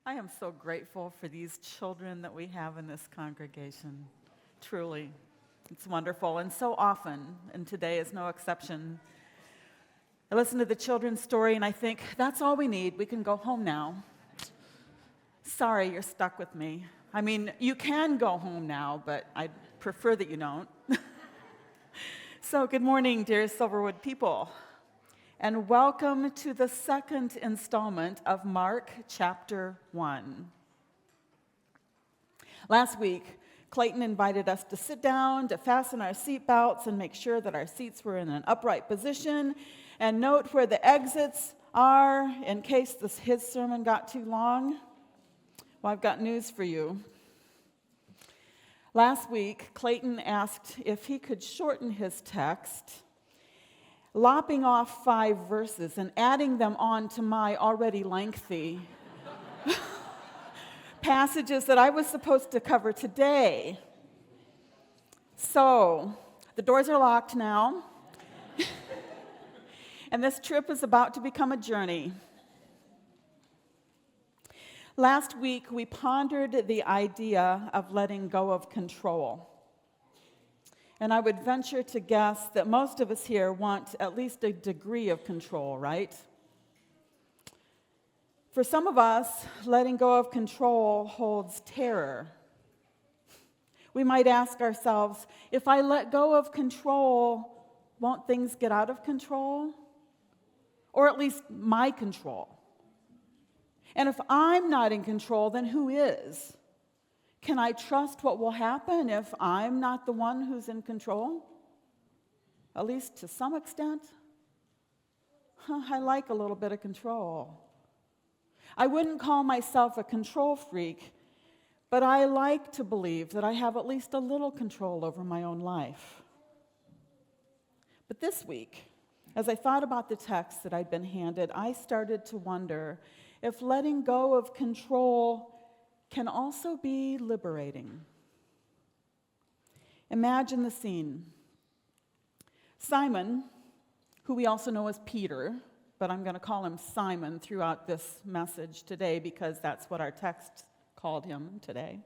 I am so grateful for these children that we have in this congregation. Truly, it's wonderful. And so often, and today is no exception, I listen to the children's story and I think, that's all we need. We can go home now. Sorry, you're stuck with me. I mean, you can go home now, but I'd prefer that you don't. So, good morning, dear Silverwood people. And welcome to the second installment of Mark chapter 1. Last week, Clayton invited us to sit down, to fasten our seatbelts and make sure that our seats were in an upright position, and note where the exits are in case his sermon got too long. Well, I've got news for you. Last week, Clayton asked if he could shorten his text, lopping off 5 verses and adding them on to my already lengthy passages that I was supposed to cover today. So, the doors are locked now, and this trip is about to become a journey. Last week, we pondered the idea of letting go of control. And I would venture to guess that most of us here want at least a degree of control, right? For some of us, letting go of control holds terror. We might ask ourselves, if I let go of control, won't things get out of control? Or at least my control. And if I'm not in control, then who is? Can I trust what will happen if I'm not the one who's in control? At least to some extent. I like a little bit of control. I wouldn't call myself a control freak, but I like to believe that I have at least a little control over my own life. But this week, as I thought about the text that I'd been handed, I started to wonder if letting go of control can also be liberating. Imagine the scene. Simon, who we also know as Peter, but I'm going to call him Simon throughout this message today because that's what our text called him today.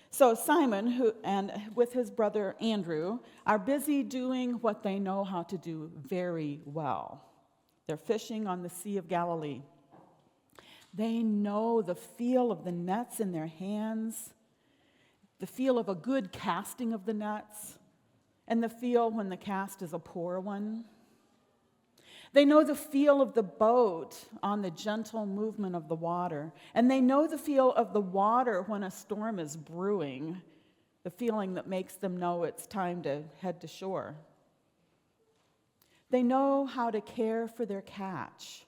So Simon, who and with his brother Andrew, are busy doing what they know how to do very well. They're fishing on the Sea of Galilee. They know the feel of the nets in their hands, the feel of a good casting of the nets, and the feel when the cast is a poor one. They know the feel of the boat on the gentle movement of the water, and they know the feel of the water when a storm is brewing, the feeling that makes them know it's time to head to shore. They know how to care for their catch,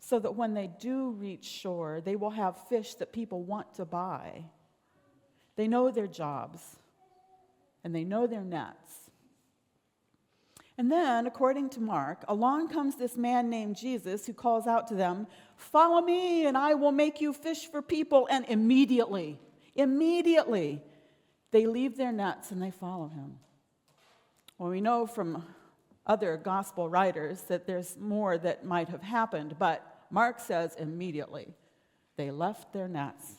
so that when they do reach shore, they will have fish that people want to buy. They know their jobs, and they know their nets. And then, according to Mark, along comes this man named Jesus who calls out to them, "Follow me, and I will make you fish for people." And immediately, they leave their nets and they follow him. Well, we know from other gospel writers that there's more that might have happened, but Mark says immediately they left their nets.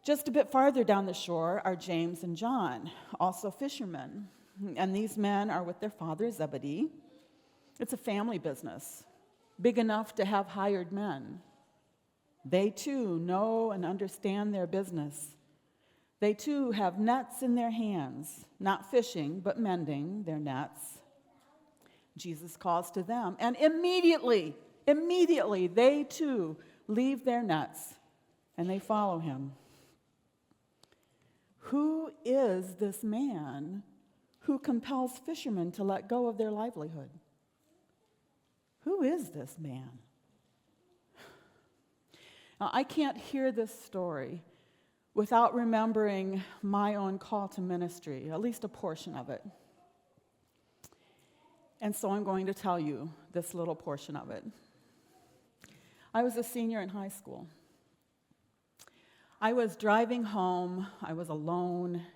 Just a bit farther down the shore are James and John, also fishermen. And these men are with their father Zebedee. It's a family business, big enough to have hired men. They too know and understand their business. They too have nets in their hands, not fishing, but mending their nets. Jesus calls to them, and immediately, they too leave their nets and they follow him. Who is this man who compels fishermen to let go of their livelihood? Who is this man? Now, I can't hear this story without remembering my own call to ministry, at least a portion of it. And so I'm going to tell you this little portion of it. I was a senior in high school. I was driving home. I was alone,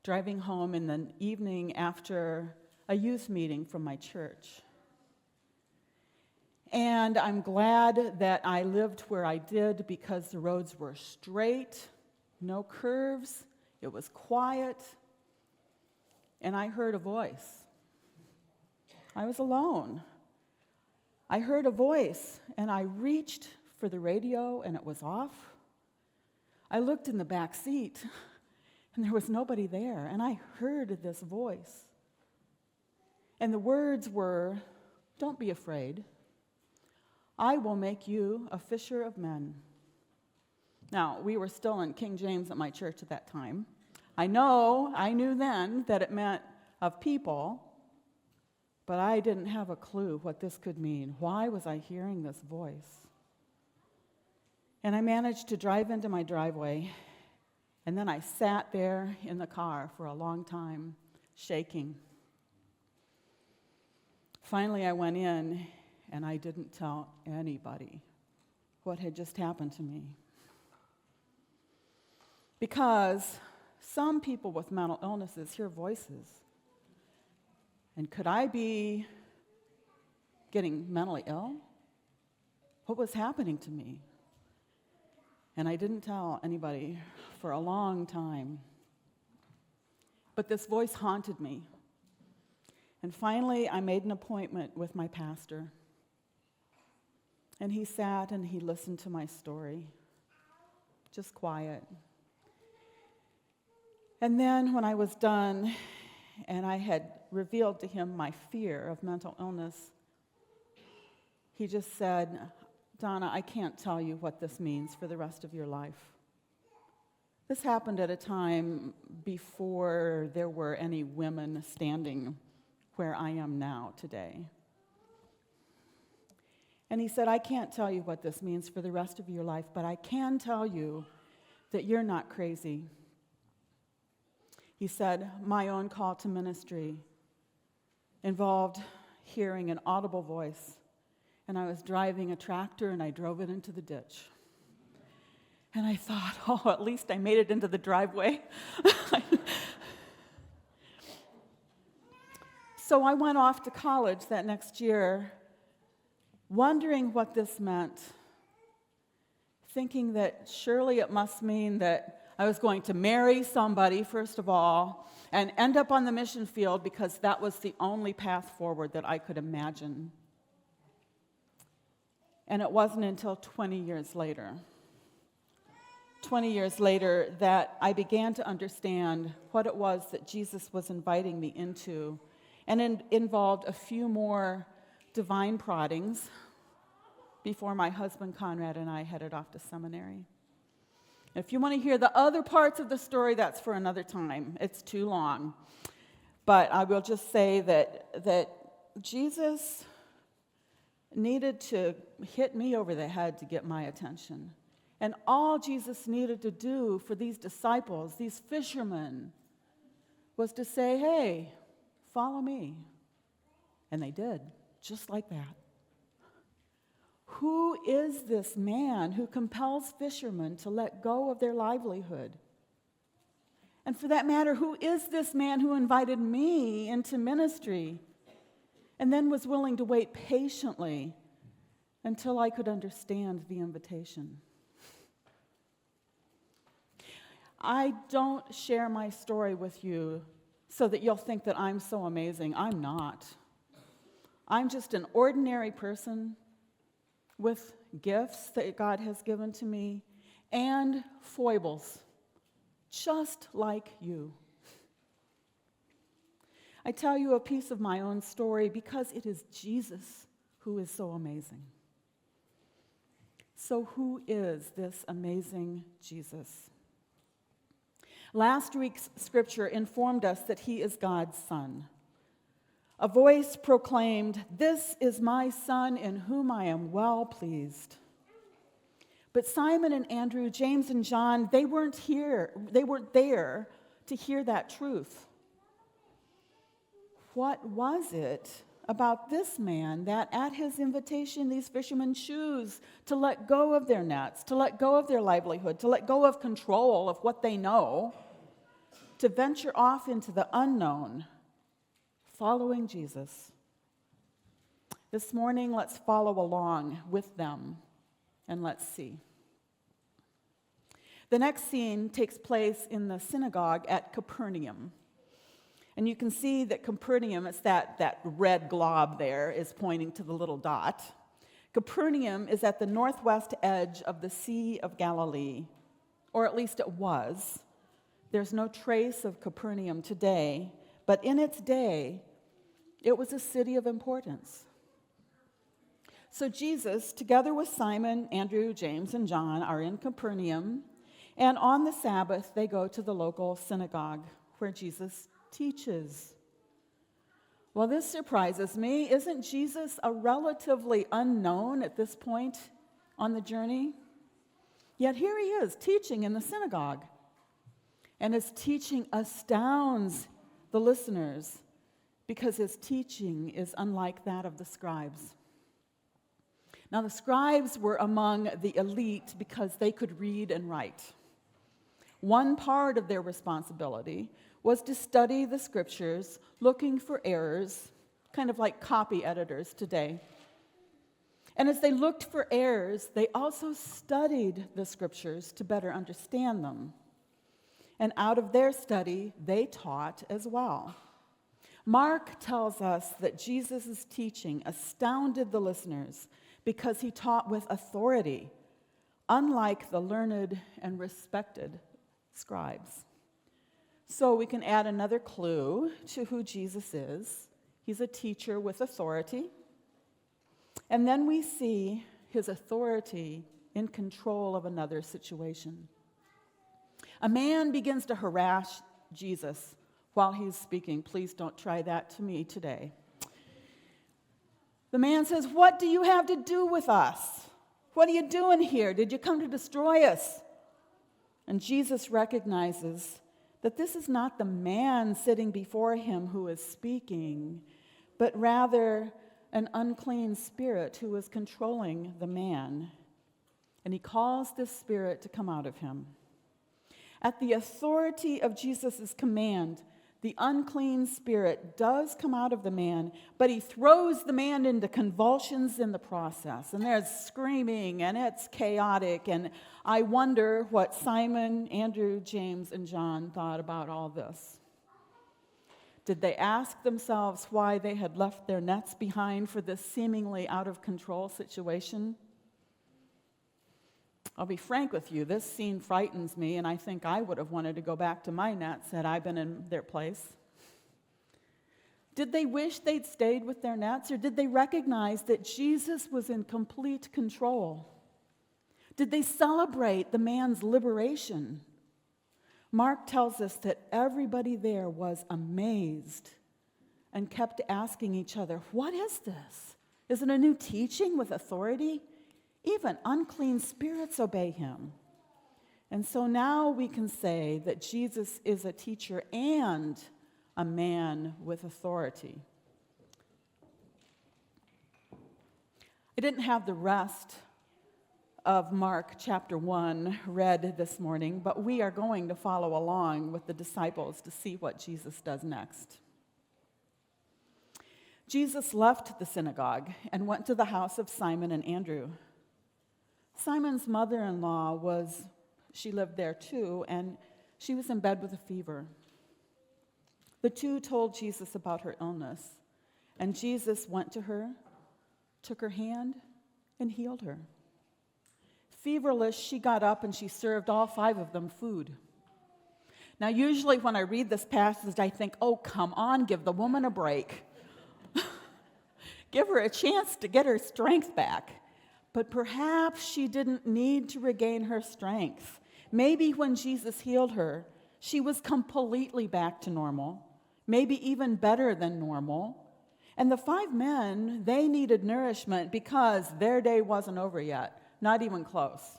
driving home in the evening after a youth meeting from my church. And I'm glad that I lived where I did because the roads were straight, no curves, it was quiet, and I heard a voice. I was alone. I heard a voice, and I reached for the radio, and it was off. I looked in the back seat, and there was nobody there, and I heard this voice. And the words were, "Don't be afraid. I will make you a fisher of men." Now, we were still in King James at my church at that time. I knew then that it meant of people, but I didn't have a clue what this could mean. Why was I hearing this voice? And I managed to drive into my driveway, and then I sat there in the car for a long time, shaking. Finally, I went in, and I didn't tell anybody what had just happened to me. Because some people with mental illnesses hear voices. And could I be getting mentally ill? What was happening to me? And I didn't tell anybody for a long time. But this voice haunted me. And finally, I made an appointment with my pastor. And he sat and he listened to my story, just quiet. And then when I was done and I had revealed to him my fear of mental illness, he just said, "Donna, I can't tell you what this means for the rest of your life." This happened at a time before there were any women standing where I am now today. And he said, "I can't tell you what this means for the rest of your life, but I can tell you that you're not crazy." He said, "My own call to ministry involved hearing an audible voice, and I was driving a tractor and I drove it into the ditch." And I thought, oh, at least I made it into the driveway. So I went off to college that next year, wondering what this meant, thinking that surely it must mean that I was going to marry somebody, first of all, and end up on the mission field because that was the only path forward that I could imagine. And it wasn't until 20 years later that I began to understand what it was that Jesus was inviting me into. And it involved a few more divine proddings before my husband Conrad and I headed off to seminary. If you want to hear the other parts of the story, that's for another time. It's too long. But I will just say that Jesus needed to hit me over the head to get my attention. And all Jesus needed to do for these disciples, these fishermen, was to say, "Hey, follow me." And they did, just like that. Who is this man who compels fishermen to let go of their livelihood? And for that matter, who is this man who invited me into ministry and then was willing to wait patiently until I could understand the invitation? I don't share my story with you so that you'll think that I'm so amazing. I'm not. I'm just an ordinary person with gifts that God has given to me and foibles, just like you. I tell you a piece of my own story because it is Jesus who is so amazing. So who is this amazing Jesus? Last week's scripture informed us that he is God's Son. A voice proclaimed, "This is my Son in whom I am well pleased." But Simon and Andrew, James and John, they weren't there to hear that truth. What was it about this man that at his invitation these fishermen choose to let go of their nets, to let go of their livelihood, to let go of control of what they know, to venture off into the unknown, following Jesus? This morning, let's follow along with them and let's see. The next scene takes place in the synagogue at Capernaum. And you can see that Capernaum, it's that red glob there, is pointing to the little dot. Capernaum is at the northwest edge of the Sea of Galilee, or at least it was. There's no trace of Capernaum today, but in its day, it was a city of importance. So Jesus, together with Simon, Andrew, James, and John, are in Capernaum, and on the Sabbath, they go to the local synagogue where Jesus teaches. Well, this surprises me. Isn't Jesus a relatively unknown at this point on the journey? Yet here he is teaching in the synagogue. And his teaching astounds the listeners because his teaching is unlike that of the scribes. Now, the scribes were among the elite because they could read and write. One part of their responsibility was to study the scriptures, looking for errors, kind of like copy editors today. And as they looked for errors, they also studied the scriptures to better understand them. And out of their study, they taught as well. Mark tells us that Jesus' teaching astounded the listeners because he taught with authority, unlike the learned and respected scribes. So we can add another clue to who Jesus is. He's a teacher with authority. And then we see his authority in control of another situation. A man begins to harass Jesus while he's speaking. Please don't try that to me today. The man says, "What do you have to do with us? What are you doing here? Did you come to destroy us?" And Jesus recognizes that this is not the man sitting before him who is speaking, but rather an unclean spirit who is controlling the man. And he calls this spirit to come out of him. At the authority of Jesus' command, the unclean spirit does come out of the man, but he throws the man into convulsions in the process. And there's screaming, and it's chaotic. And I wonder what Simon, Andrew, James, and John thought about all this. Did they ask themselves why they had left their nets behind for this seemingly out-of-control situation? I'll be frank with you, this scene frightens me, and I think I would have wanted to go back to my nets had I been in their place. Did they wish they'd stayed with their nets, or did they recognize that Jesus was in complete control? Did they celebrate the man's liberation? Mark tells us that everybody there was amazed and kept asking each other, "What is this? Is it a new teaching with authority? Even unclean spirits obey him." And so now we can say that Jesus is a teacher and a man with authority. I didn't have the rest of Mark chapter 1 read this morning, but we are going to follow along with the disciples to see what Jesus does next. Jesus left the synagogue and went to the house of Simon and Andrew. Simon's mother-in-law she lived there too, and she was in bed with a fever. The two told Jesus about her illness, and Jesus went to her, took her hand, and healed her. Feverless, she got up and she served all 5 of them food. Now, usually when I read this passage, I think, oh, come on, give the woman a break. Give her a chance to get her strength back. But perhaps she didn't need to regain her strength. Maybe when Jesus healed her, she was completely back to normal, maybe even better than normal. And the 5 men, they needed nourishment because their day wasn't over yet, not even close.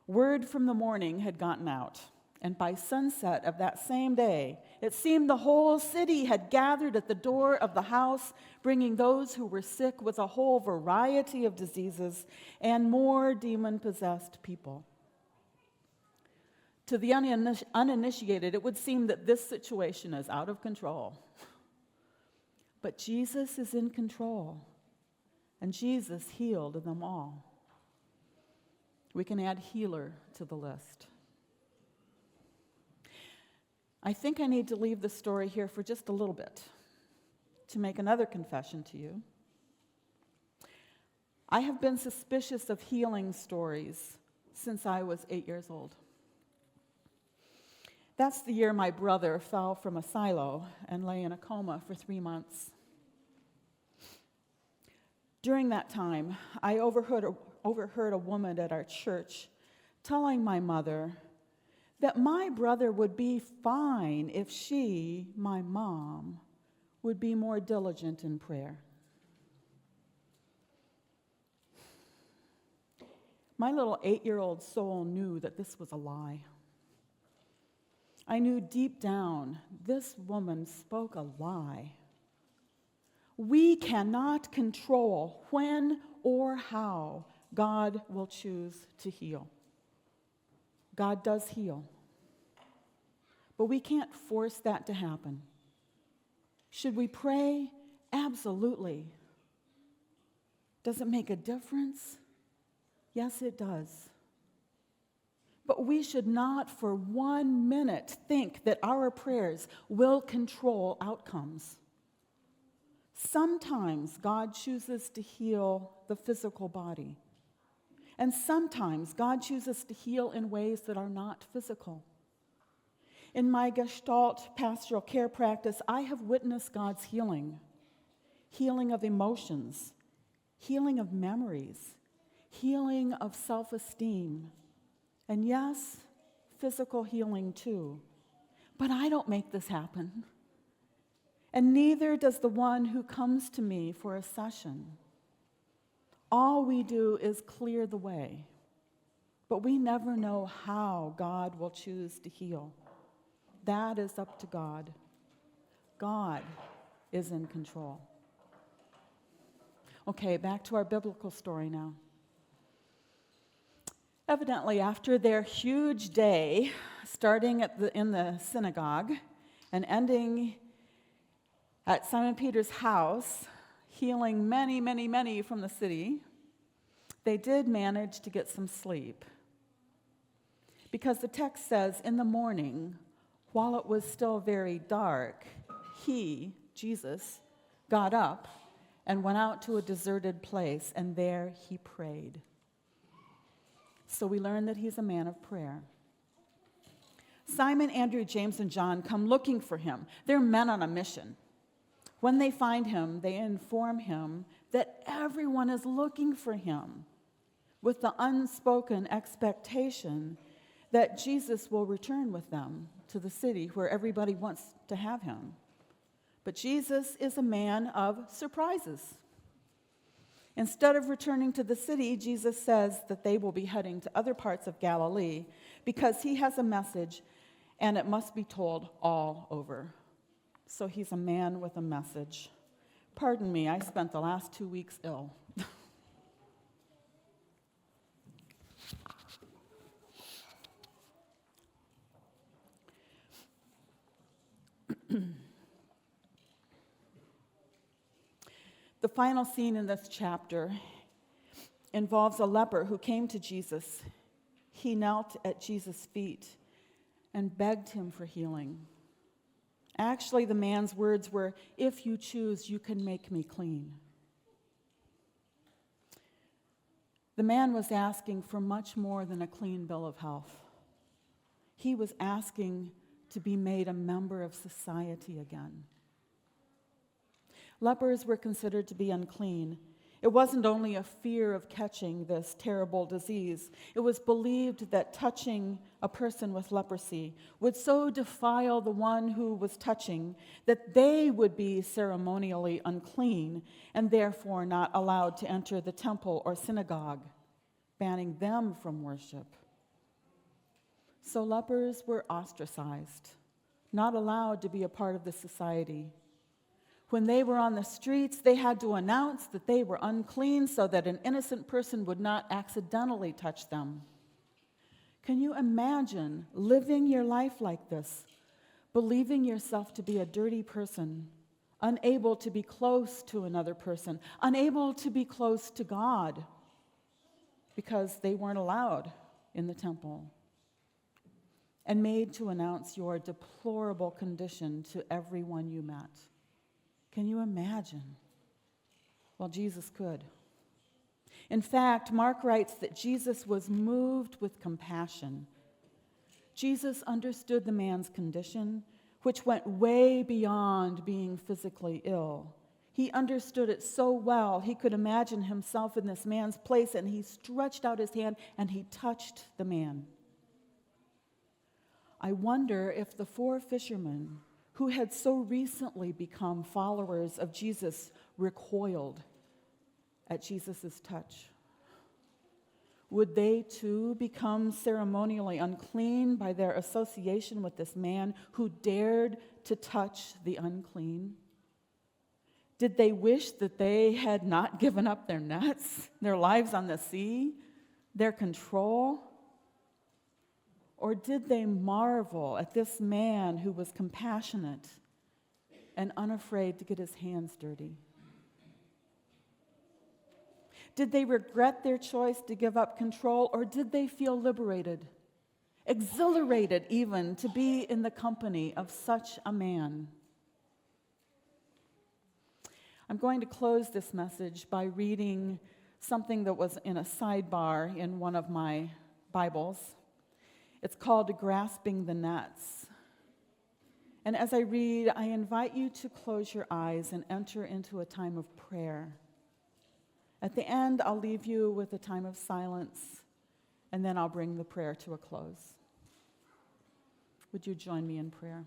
Word from the morning had gotten out, and by sunset of that same day, it seemed the whole city had gathered at the door of the house, bringing those who were sick with a whole variety of diseases and more demon-possessed people. To the uninitiated, it would seem that this situation is out of control. But Jesus is in control, and Jesus healed them all. We can add healer to the list. I think I need to leave the story here for just a little bit to make another confession to you. I have been suspicious of healing stories since I was 8 years old. That's the year my brother fell from a silo and lay in a coma for 3 months. During that time, I overheard a woman at our church telling my mother that my brother would be fine if she, my mom, would be more diligent in prayer. My little 8-year-old soul knew that this was a lie. I knew deep down this woman spoke a lie. We cannot control when or how God will choose to heal. God does heal, but we can't force that to happen. Should we pray? Absolutely. Does it make a difference? Yes, it does. But we should not for 1 minute think that our prayers will control outcomes. Sometimes God chooses to heal the physical body. And sometimes God chooses to heal in ways that are not physical. In my Gestalt pastoral care practice, I have witnessed God's healing. Healing of emotions, healing of memories, healing of self-esteem, and yes, physical healing too. But I don't make this happen. And neither does the one who comes to me for a session. All we do is clear the way, but we never know how God will choose to heal. That is up to God. God is in control. Okay, back to our biblical story now. Evidently, after their huge day, starting in the synagogue and ending at Simon Peter's house, healing many, many, many from the city, they did manage to get some sleep. Because the text says, in the morning, while it was still very dark, he, Jesus, got up and went out to a deserted place, and there he prayed. So we learn that he's a man of prayer. Simon, Andrew, James, and John come looking for him. They're men on a mission. When they find him, they inform him that everyone is looking for him with the unspoken expectation that Jesus will return with them to the city where everybody wants to have him. But Jesus is a man of surprises. Instead of returning to the city, Jesus says that they will be heading to other parts of Galilee because he has a message and it must be told all over. So he's a man with a message. Pardon me, I spent the last 2 weeks ill. The final scene in this chapter involves a leper who came to Jesus. He knelt at Jesus' feet and begged him for healing. Actually, the man's words were, "If you choose, you can make me clean." The man was asking for much more than a clean bill of health. He was asking to be made a member of society again. Lepers were considered to be unclean. It wasn't only a fear of catching this terrible disease. It was believed that touching a person with leprosy would so defile the one who was touching that they would be ceremonially unclean and therefore not allowed to enter the temple or synagogue, banning them from worship. So lepers were ostracized, not allowed to be a part of the society. When they were on the streets, they had to announce that they were unclean so that an innocent person would not accidentally touch them. Can you imagine living your life like this, believing yourself to be a dirty person, unable to be close to another person, unable to be close to God because they weren't allowed in the temple, and made to announce your deplorable condition to everyone you met. Can you imagine? Well, Jesus could. In fact, Mark writes that Jesus was moved with compassion. Jesus understood the man's condition, which went way beyond being physically ill. He understood it so well, he could imagine himself in this man's place, and he stretched out his hand and he touched the man. I wonder if the 4 fishermen who had so recently become followers of Jesus recoiled at Jesus' touch. Would they too become ceremonially unclean by their association with this man who dared to touch the unclean? Did they wish that they had not given up their nets, their lives on the sea, their control? Or did they marvel at this man who was compassionate and unafraid to get his hands dirty? Did they regret their choice to give up control, or did they feel liberated, exhilarated even to be in the company of such a man? I'm going to close this message by reading something that was in a sidebar in one of my Bibles. It's called Grasping the Nets. And as I read, I invite you to close your eyes and enter into a time of prayer. At the end, I'll leave you with a time of silence, and then I'll bring the prayer to a close. Would you join me in prayer?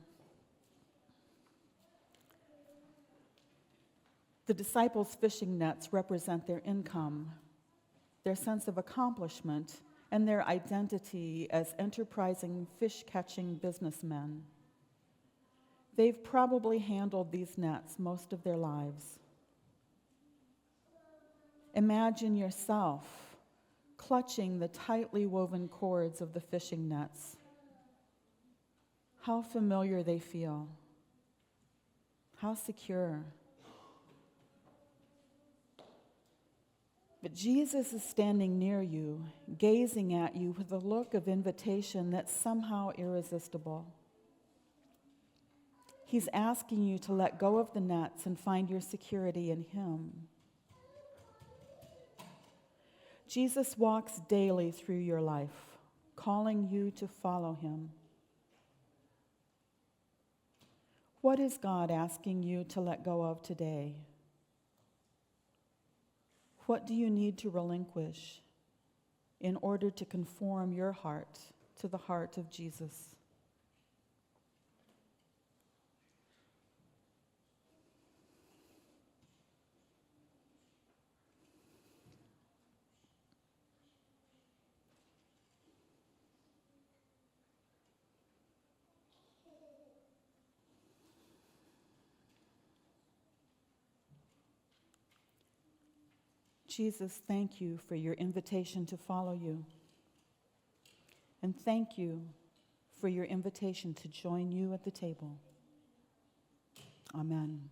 The disciples' fishing nets represent their income, their sense of accomplishment, and their identity as enterprising fish-catching businessmen. They've probably handled these nets most of their lives. Imagine yourself clutching the tightly woven cords of the fishing nets. How familiar they feel. How secure. But Jesus is standing near you, gazing at you with a look of invitation that's somehow irresistible. He's asking you to let go of the nets and find your security in Him. Jesus walks daily through your life, calling you to follow Him. What is God asking you to let go of today? What do you need to relinquish in order to conform your heart to the heart of Jesus? Jesus, thank you for your invitation to follow you. And thank you for your invitation to join you at the table. Amen.